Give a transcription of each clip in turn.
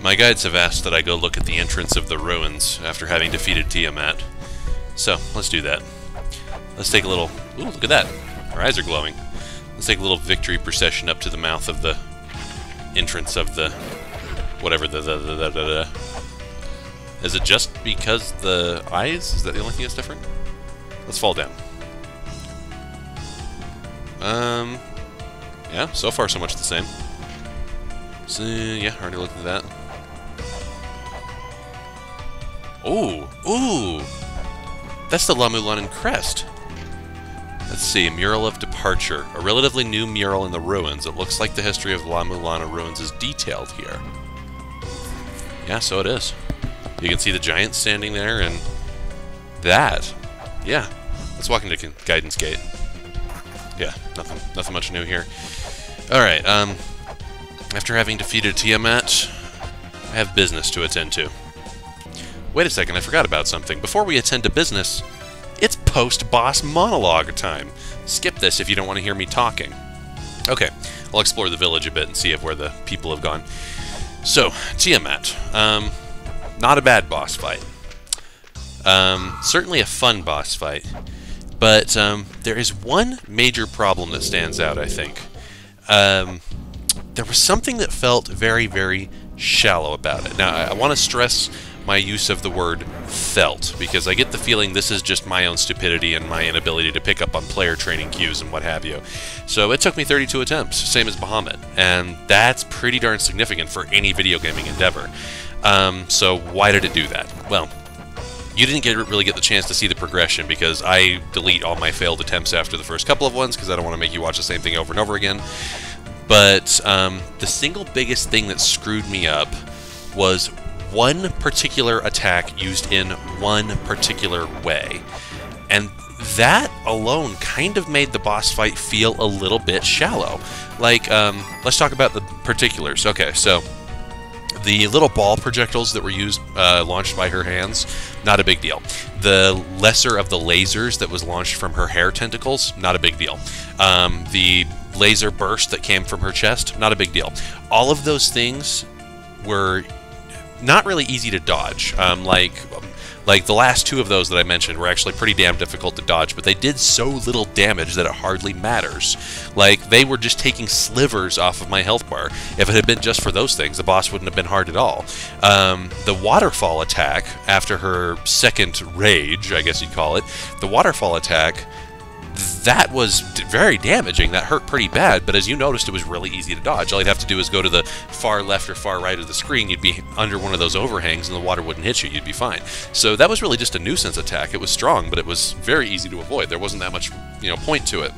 My guides have asked that I go look at the entrance of the ruins after having defeated Tiamat. So, let's do that. Let's take a little... Ooh, look at that. Our eyes are glowing. Let's take a little victory procession up to the mouth of the entrance of the... whatever, Is it just because the eyes? Is that the only thing that's different? Let's fall down. Yeah, so far so much the same. So, yeah, already looked at that. Ooh! That's the La-Mulana crest. Let's see, Mural of Departure. A relatively new mural in the ruins. It looks like the history of the La-Mulana ruins is detailed here. Yeah, so it is. You can see the giant standing there, and that. Yeah. Let's walk into Guidance Gate. Yeah, nothing much new here. Alright, after having defeated Tiamat, I have business to attend to. Wait a second, I forgot about something. Before we attend to business, it's post-boss monologue time. Skip this if you don't want to hear me talking. Okay, I'll explore the village a bit and see where the people have gone. So, Tiamat. Not a bad boss fight. Certainly a fun boss fight. But there is one major problem that stands out, I think. There was something that felt very, very shallow about it. Now, I want to stress my use of the word felt, because I get the feeling this is just my own stupidity and my inability to pick up on player training cues and what have you. So it took me 32 attempts, same as Bahamut, and that's pretty darn significant for any video gaming endeavor. So why did it do that? Well, you didn't really get the chance to see the progression, because I delete all my failed attempts after the first couple of ones, because I don't want to make you watch the same thing over and over again. But the single biggest thing that screwed me up was one particular attack used in one particular way. And that alone kind of made the boss fight feel a little bit shallow. Like, let's talk about the particulars. Okay, so the little ball projectiles that were used, launched by her hands, not a big deal. The lesser of the lasers that was launched from her hair tentacles, not a big deal. The laser burst that came from her chest, not a big deal. All of those things were not really easy to dodge. Like the last two of those that I mentioned were actually pretty damn difficult to dodge, but they did so little damage that it hardly matters. Like, they were just taking slivers off of my health bar. If it had been just for those things, the boss wouldn't have been hard at all. The waterfall attack, after her second rage, I guess you'd call it, the waterfall attack, that was very damaging. That hurt pretty bad, but as you noticed, it was really easy to dodge. All you'd have to do is go to the far left or far right of the screen. You'd be under one of those overhangs and the water wouldn't hit you. You'd be fine. So that was really just a nuisance attack. It was strong, but it was very easy to avoid. There wasn't that much, point to it.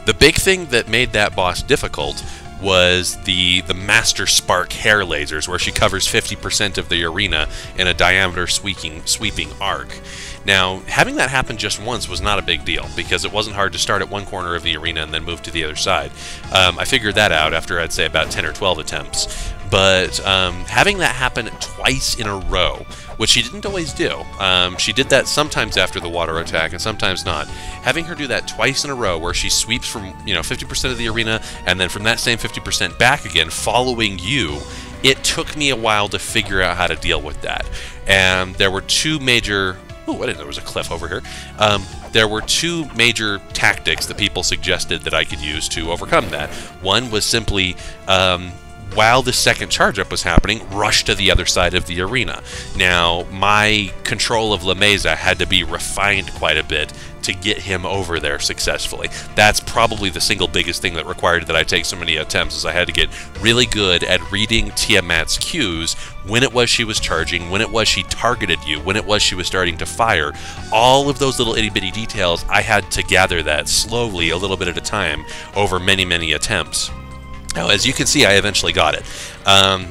The big thing that made that boss difficult was the Master Spark hair lasers, where she covers 50% of the arena in a diameter sweeping arc. Now, having that happen just once was not a big deal, because it wasn't hard to start at one corner of the arena and then move to the other side. I figured that out after, I'd say, about 10 or 12 attempts. But having that happen twice in a row, which she didn't always do. She did that sometimes after the water attack and sometimes not. Having her do that twice in a row, where she sweeps from 50% of the arena and then from that same 50% back again, following you, it took me a while to figure out how to deal with that. And there were two major... Oh, I didn't know there was a cliff over here. There were two major tactics that people suggested that I could use to overcome that. One was simply, while the second charge-up was happening, rush to the other side of the arena. Now, my control of La Mesa had to be refined quite a bit to get him over there successfully. That's probably the single biggest thing that required that I take so many attempts, is I had to get really good at reading Tiamat's cues, when it was she was charging, when it was she targeted you, when it was she was starting to fire. All of those little itty-bitty details, I had to gather that slowly, a little bit at a time, over many, many attempts. Now, as you can see, I eventually got it.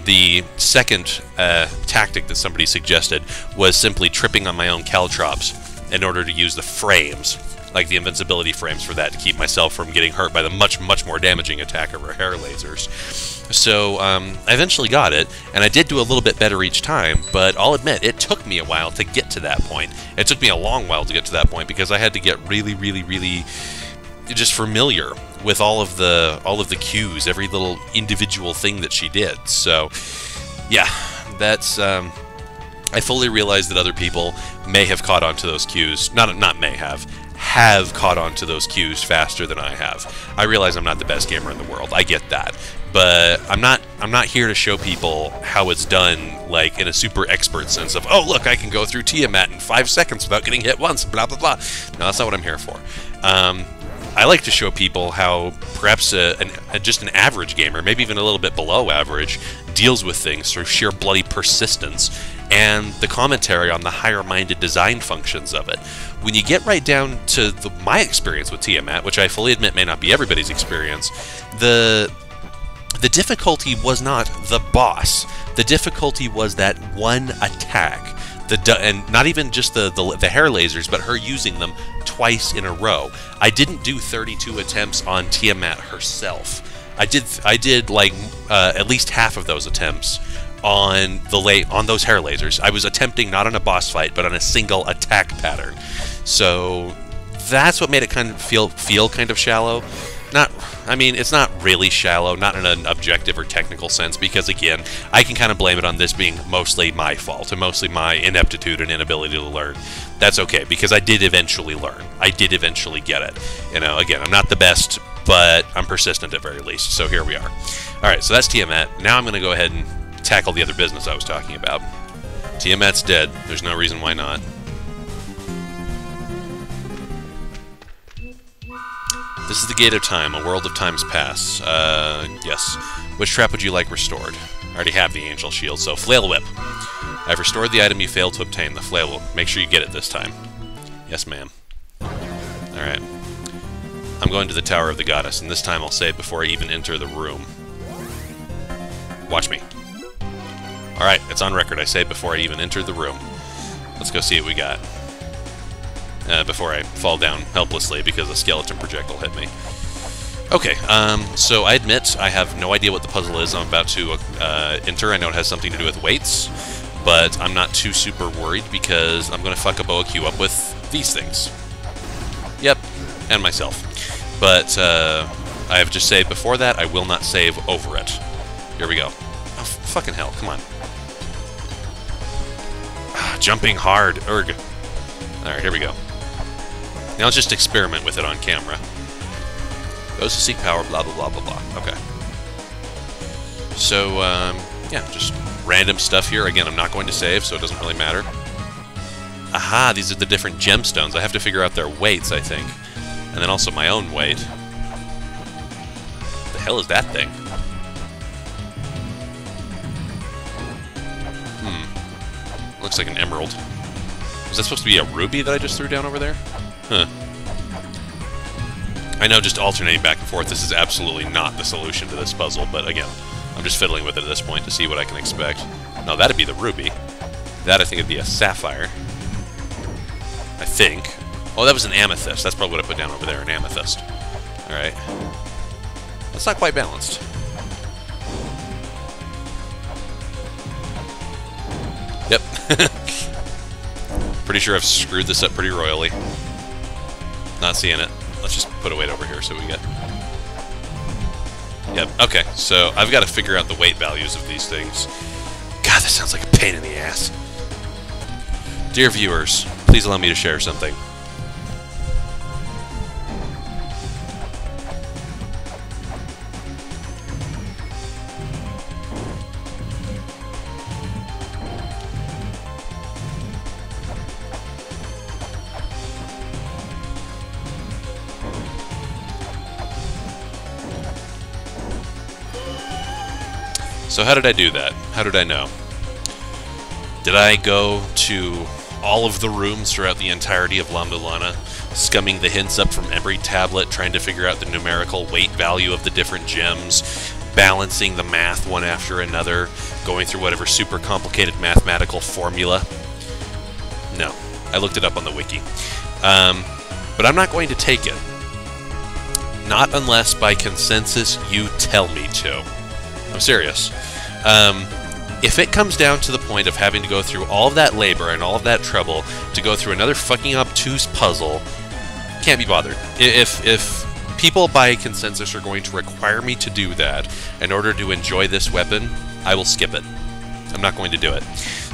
The second tactic that somebody suggested was simply tripping on my own caltrops in order to use the frames, like the invincibility frames for that, to keep myself from getting hurt by the much, much more damaging attack of her hair lasers. So I eventually got it, and I did do a little bit better each time, but I'll admit, it took me a while to get to that point. It took me a long while to get to that point, because I had to get really, really, really just familiar with all of the cues, every little individual thing that she did. So Yeah, that's... I fully realize that other people may have caught on to those cues. Not may have caught on to those cues faster than I have. I realize I'm not the best gamer in the world. I get that. But I'm not here to show people how it's done, like, in a super expert sense of, oh, look, I can go through Tiamat in 5 seconds without getting hit once, blah, blah, blah. No, that's not what I'm here for. I like to show people how perhaps just an average gamer, maybe even a little bit below average, deals with things through sheer bloody persistence and the commentary on the higher-minded design functions of it. When you get right down to my experience with Tiamat, which I fully admit may not be everybody's experience, the difficulty was not the boss. The difficulty was that one attack. And not even just the hair lasers, but her using them twice in a row. I didn't do 32 attempts on Tiamat herself. I did like at least half of those attempts on those hair lasers. I was attempting not on a boss fight, but on a single attack pattern. So that's what made it kind of feel kind of shallow. I mean, it's not really shallow, not in an objective or technical sense, because, again, I can kind of blame it on this being mostly my fault, and mostly my ineptitude and inability to learn. That's okay, because I did eventually learn. I did eventually get it. You know, again, I'm not the best, but I'm persistent at very least, so here we are. Alright, so that's Tiamat. Now I'm going to go ahead and tackle the other business I was talking about. Tiamat's dead. There's no reason why not. This is the Gate of Time, a world of times pass. Yes. Which trap would you like restored? I already have the Angel Shield, so Flail Whip. I've restored the item you failed to obtain, the Flail Whip. Make sure you get it this time. Yes, ma'am. Alright. I'm going to the Tower of the Goddess, and this time I'll save before I even enter the room. Watch me. Alright, it's on record. I saved before I even entered the room. Let's go see what we got. Before I fall down helplessly because a skeleton projectile hit me. Okay, so I admit I have no idea what the puzzle is I'm about to enter. I know it has something to do with weights, but I'm not too super worried because I'm going to fuck a Boa Q up with these things. Yep, and myself. But I have just saved before that. I will not save over it. Here we go. Oh, fucking hell, come on. Jumping hard, erg. Alright, here we go. Now let's just experiment with it on camera. Those who seek power, blah, blah, blah, blah, blah. Okay. So, yeah, just random stuff here. Again, I'm not going to save, so it doesn't really matter. Aha, these are the different gemstones. I have to figure out their weights, I think. And then also my own weight. What the hell is that thing? Looks like an emerald. Was that supposed to be a ruby that I just threw down over there? Huh. I know just alternating back and forth, this is absolutely not the solution to this puzzle, but again, I'm just fiddling with it at this point to see what I can expect. No, that'd be the ruby. That, I think, would be a sapphire. I think. Oh, that was an amethyst. That's probably what I put down over there, an amethyst. Alright. That's not quite balanced. Yep. Pretty sure I've screwed this up pretty royally. Not seeing it. Let's just put a weight over here so we get... Yep, okay. So I've got to figure out the weight values of these things. God, that sounds like a pain in the ass. Dear viewers, please allow me to share something. So how did I do that? How did I know? Did I go to all of the rooms throughout the entirety of La-Mulana, scumming the hints up from every tablet, trying to figure out the numerical weight value of the different gems, balancing the math one after another, going through whatever super complicated mathematical formula? No. I looked it up on the wiki. But I'm not going to take it. Not unless by consensus you tell me to. I'm serious. If it comes down to the point of having to go through all of that labor and all of that trouble to go through another fucking obtuse puzzle, can't be bothered. If people by consensus are going to require me to do that in order to enjoy this weapon, I will skip it. I'm not going to do it.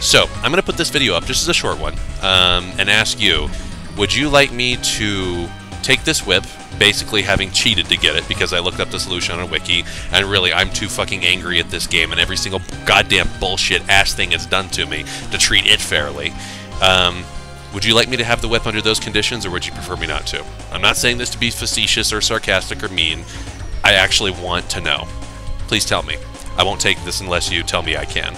So, I'm going to put this video up, just as a short one, and ask you, would you like me to take this whip, basically having cheated to get it, because I looked up the solution on a wiki, and really, I'm too fucking angry at this game, and every single goddamn bullshit ass thing it's done to me, to treat it fairly. Would you like me to have the whip under those conditions, or would you prefer me not to? I'm not saying this to be facetious or sarcastic or mean. I actually want to know. Please tell me. I won't take this unless you tell me I can.